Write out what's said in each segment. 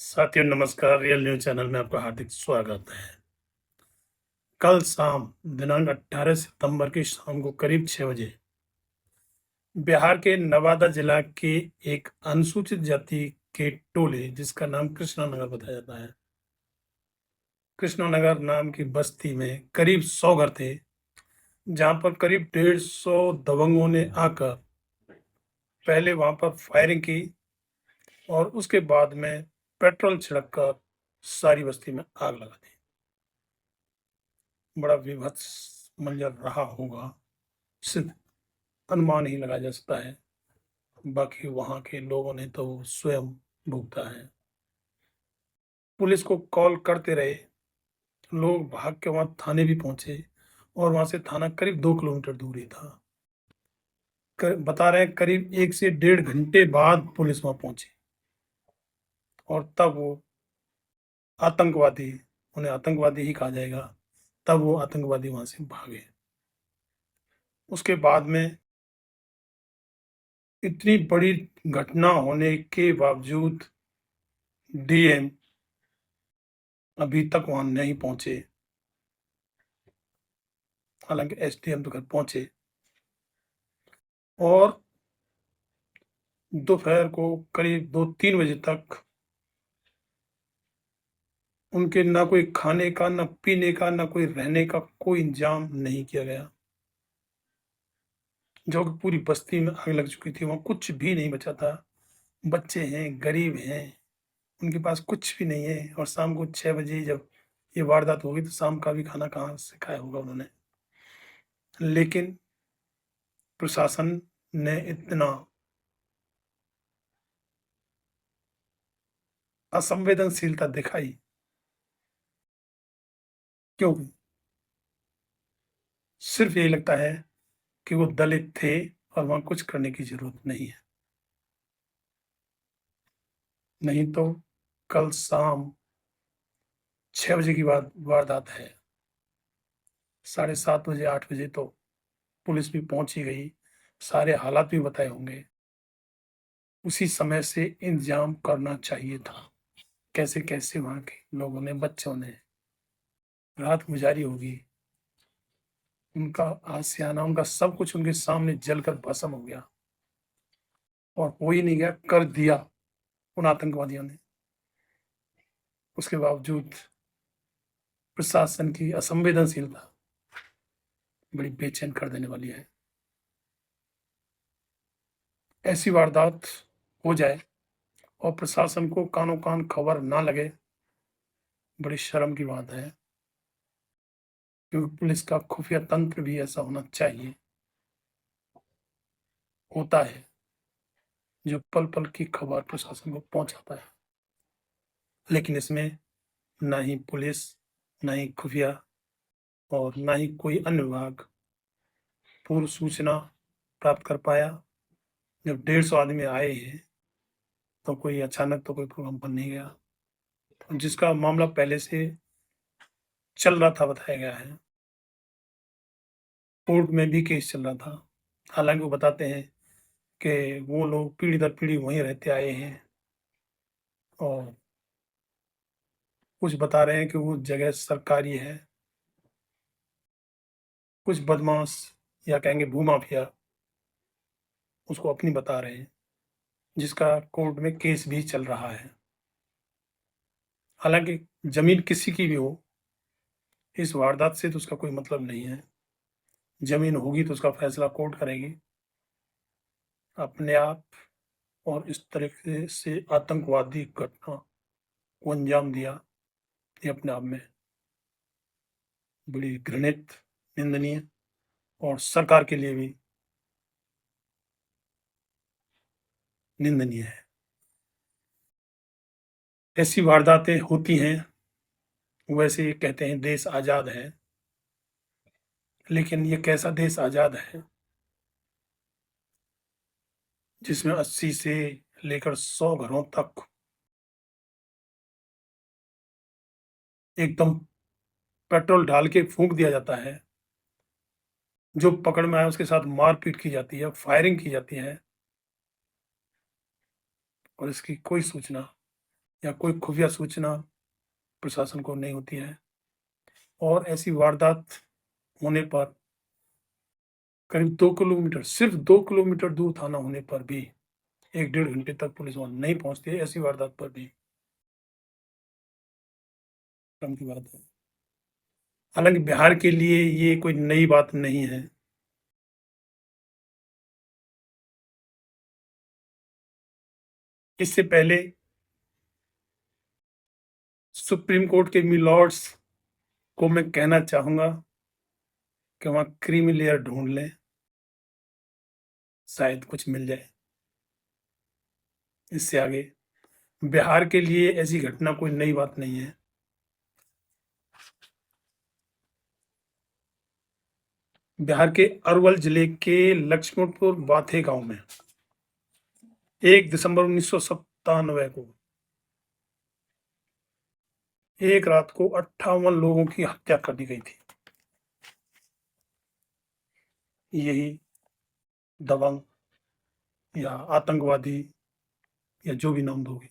साथियों नमस्कार। Real news channel में आपका हार्दिक स्वागत है। कल शाम दिनांक 18 सितंबर की शाम को करीब 6 बजे बिहार के नवादा जिला के एक अनुसूचित जाति के टोले जिसका नाम कृष्णा नगर बताया जाता है, कृष्णा नगर नाम की बस्ती में करीब 100 घर थे, जहां पर करीब 150 दबंगों ने आकर पहले वहां पर फायरिंग की और उसके बाद में पेट्रोल छिड़क कर सारी बस्ती में आग लगा दी। बड़ा विभत्स मंजर रहा होगा, सिर्फ अनुमान ही लगाया जा सकता है। बाकी वहां के लोगों ने तो स्वयं भुगता है। पुलिस को कॉल करते रहे, लोग भाग के वहां थाने भी पहुंचे और वहां से थाना करीब 2 किलोमीटर दूर ही था। बता रहे हैं करीब 1 से 1.5 घंटे बाद पुलिस वहां पहुंची और तब वो आतंकवादी, उन्हें आतंकवादी ही कहा जाएगा, तब वो आतंकवादी वहां से भागे। उसके बाद में इतनी बड़ी घटना होने के बावजूद डीएम अभी तक वहां नहीं पहुंचे। हालांकि एसडीएम तो घर पहुंचे और दोपहर को करीब 2-3 बजे तक उनके ना कोई खाने का, ना पीने का, ना कोई रहने का कोई इंतजाम नहीं किया गया। जो कि पूरी बस्ती में आग लग चुकी थी, वहां कुछ भी नहीं बचा था। बच्चे हैं, गरीब हैं, उनके पास कुछ भी नहीं है। और शाम को 6 बजे जब ये वारदात होगी तो शाम का भी खाना कहाँ से खाया होगा उन्होंने। लेकिन प्रशासन ने इतना असंवेदनशीलता दिखाई, क्योंकि सिर्फ यही लगता है कि वो दलित थे और वहां कुछ करने की जरूरत नहीं है। नहीं तो कल शाम 6 बजे की बात वारदात है। 7:30 बजे 8 बजे तो पुलिस भी पहुंच ही गई, सारे हालात भी बताए होंगे। उसी समय से इंतजाम करना चाहिए था। कैसे कैसे वहां के लोगों ने, बच्चों ने रात गुजारी होगी, उनका आशियाना, उनका सब कुछ उनके सामने जलकर भस्म हो गया और हो ही नहीं गया, कर दिया उन आतंकवादियों ने। उसके बावजूद प्रशासन की असंवेदनशीलता बड़ी बेचैन कर देने वाली है। ऐसी वारदात हो जाए और प्रशासन को कानों कान खबर ना लगे, बड़ी शर्म की बात है। क्योंकि पुलिस का खुफिया तंत्र भी ऐसा होना चाहिए, होता है, जो पल पल की खबर प्रशासन को पहुंचाता है। लेकिन इसमें ना ही पुलिस, ना ही खुफिया और ना ही कोई अन्य विभाग पूर्व सूचना प्राप्त कर पाया। जब 150 आदमी आए हैं तो कोई अचानक तो कोई प्रोग्राम बन नहीं गया। जिसका मामला पहले से चल रहा था, बताया गया है, कोर्ट में भी केस चल रहा था। हालांकि वो बताते हैं कि वो लोग पीढ़ी दर पीढ़ी वहीं रहते आए हैं और कुछ बता रहे हैं कि वो जगह सरकारी है। कुछ बदमाश या कहेंगे भूमाफिया उसको अपनी बता रहे हैं, जिसका कोर्ट में केस भी चल रहा है। हालांकि जमीन किसी की भी हो, इस वारदात से तो उसका कोई मतलब नहीं है। जमीन होगी तो उसका फैसला कोर्ट करेगी। अपने आप और इस तरीके से आतंकवादी घटना को अंजाम दिया, ये अपने आप में बड़ी घृणित, निंदनीय और सरकार के लिए भी निंदनीय है। ऐसी वारदातें होती हैं, वैसे कहते हैं देश आजाद है, लेकिन ये कैसा देश आजाद है जिसमें 80 से लेकर 100 घरों तक एकदम पेट्रोल डाल के फूंक दिया जाता है। जो पकड़ में आए उसके साथ मारपीट की जाती है, फायरिंग की जाती है और इसकी कोई सूचना या कोई खुफिया सूचना प्रशासन को नहीं होती है, और ऐसी वारदात होने पर करीब 2 किलोमीटर, सिर्फ 2 किलोमीटर दूर थाना होने पर भी 1 डेढ़ घंटे तक पुलिस वहाँ नहीं पहुँचती है, ऐसी वारदात पर भी। शर्म की बात है। हालाँकि बिहार के लिए ये कोई नई बात नहीं है। इससे पहले सुप्रीम कोर्ट के मिलॉर्ड्स को मैं कहना चाहूँगा कि वहाँ क्रीमी लेयर ढूँढ लें, शायद कुछ मिल जाए। इससे आगे बिहार के लिए ऐसी घटना कोई नई बात नहीं है। बिहार के अरवल जिले के लक्ष्मणपुर बाथे गांव में 1 दिसंबर 1997 को एक रात को 58 लोगों की हत्या कर दी गई थी। यही दबंग या आतंकवादी या जो भी नाम दोगे,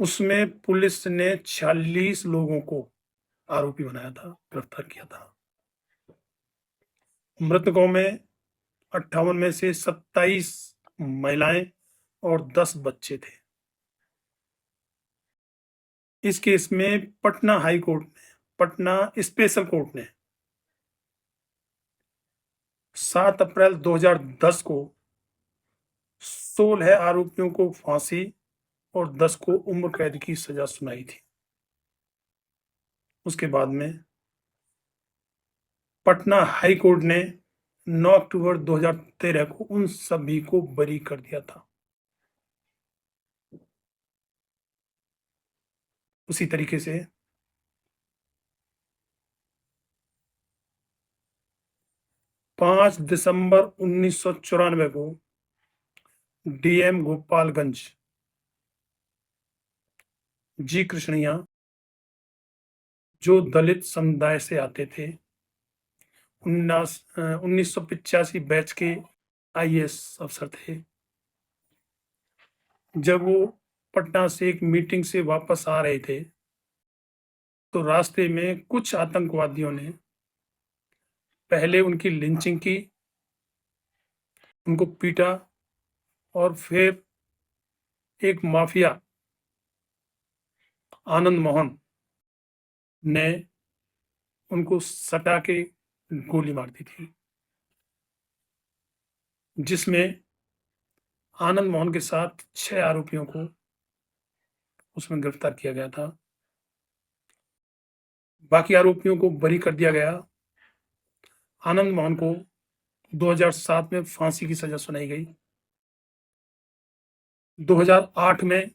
उसमें पुलिस ने 46 लोगों को आरोपी बनाया था, गिरफ्तार किया था। मृतकों में 58 में से 27 महिलाएं और 10 बच्चे थे। इस केस में पटना स्पेशल कोर्ट ने 7 अप्रैल 2010 को 16 आरोपियों को फांसी और 10 को उम्र कैद की सजा सुनाई थी। उसके बाद में पटना हाई कोर्ट ने 9 अक्टूबर 2013 को उन सभी को बरी कर दिया था। उसी तरीके से 5 दिसंबर 1994 को डीएम गोपालगंज जी कृष्णैया, जो दलित समुदाय से आते थे, 1985 बैच के आईएएस अफसर थे। जब वो पटना से एक मीटिंग से वापस आ रहे थे, तो रास्ते में कुछ आतंकवादियों ने पहले उनकी लिंचिंग की, उनको पीटा, और फिर एक माफिया आनंद मोहन ने उनको सटा के गोली मार दी थी, जिसमें आनंद मोहन के साथ 6 आरोपियों को उसमें गिरफ्तार किया गया था। बाकी आरोपियों को बरी कर दिया गया। आनंद मोहन को 2007 में फांसी की सजा सुनाई गई। 2008 में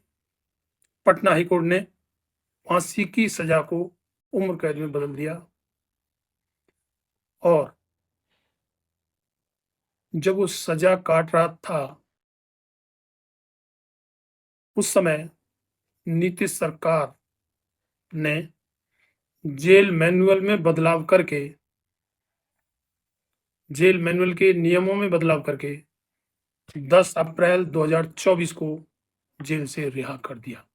पटना हाई कोर्ट ने फांसी की सजा को उम्र कैद में बदल दिया, और जब वो सजा काट रहा था, उस समय नीतीश सरकार ने जेल मैनुअल के नियमों में बदलाव करके 10 अप्रैल 2024 को जेल से रिहा कर दिया।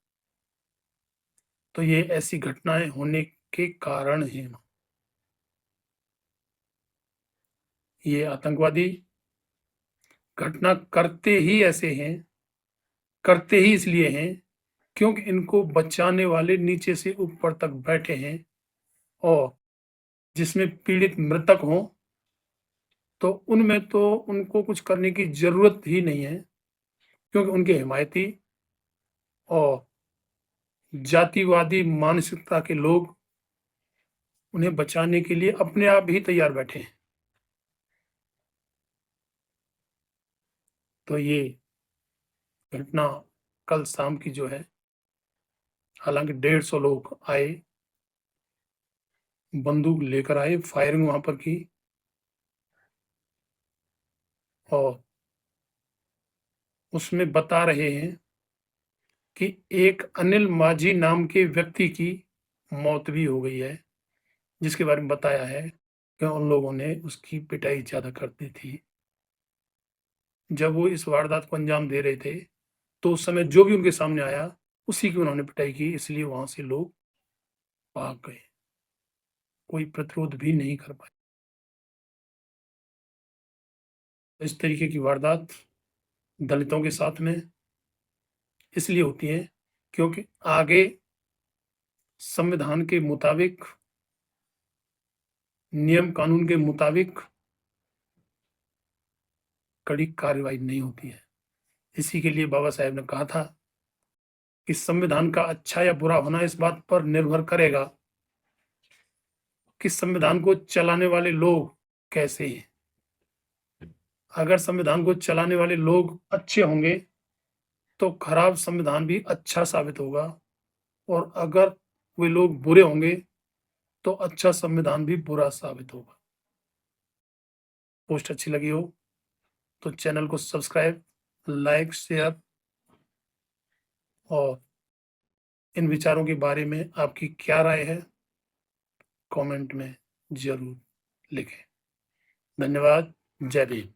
तो ये ऐसी घटनाएं होने के कारण हैं। ये आतंकवादी घटना करते ही इसलिए हैं क्योंकि इनको बचाने वाले नीचे से ऊपर तक बैठे हैं, और जिसमें पीड़ित मृतक हों तो उनमें तो उनको कुछ करने की जरूरत ही नहीं है, क्योंकि उनके हिमायती और जातिवादी मानसिकता के लोग उन्हें बचाने के लिए अपने आप ही तैयार बैठे हैं। तो ये घटना कल शाम की जो है, हालांकि 150 लोग आए, बंदूक लेकर आए, फायरिंग वहां पर की, और उसमें बता रहे हैं कि एक अनिल माझी नाम के व्यक्ति की मौत भी हो गई है, जिसके बारे में बताया है कि उन लोगों ने उसकी पिटाई ज्यादा कर दी थी। जब वो इस वारदात को अंजाम दे रहे थे, तो उस समय जो भी उनके सामने आया उसी की उन्होंने पिटाई की, इसलिए वहां से लोग भाग गए, कोई प्रतिरोध भी नहीं कर पाए। इस तरीके की वारदात दलितों के साथ में इसलिए होती है क्योंकि आगे संविधान के मुताबिक, नियम कानून के मुताबिक कड़ी कार्रवाई नहीं होती है। इसी के लिए बाबा साहेब ने कहा था कि संविधान का अच्छा या बुरा होना इस बात पर निर्भर करेगा कि संविधान को चलाने वाले लोग कैसे हैं। अगर संविधान को चलाने वाले लोग अच्छे होंगे तो खराब संविधान भी अच्छा साबित होगा, और अगर वे लोग बुरे होंगे तो अच्छा संविधान भी बुरा साबित होगा। पोस्ट अच्छी लगी हो तो चैनल को सब्सक्राइब, लाइक, शेयर, और इन विचारों के बारे में आपकी क्या राय है कमेंट में जरूर लिखें। धन्यवाद। जय भीम।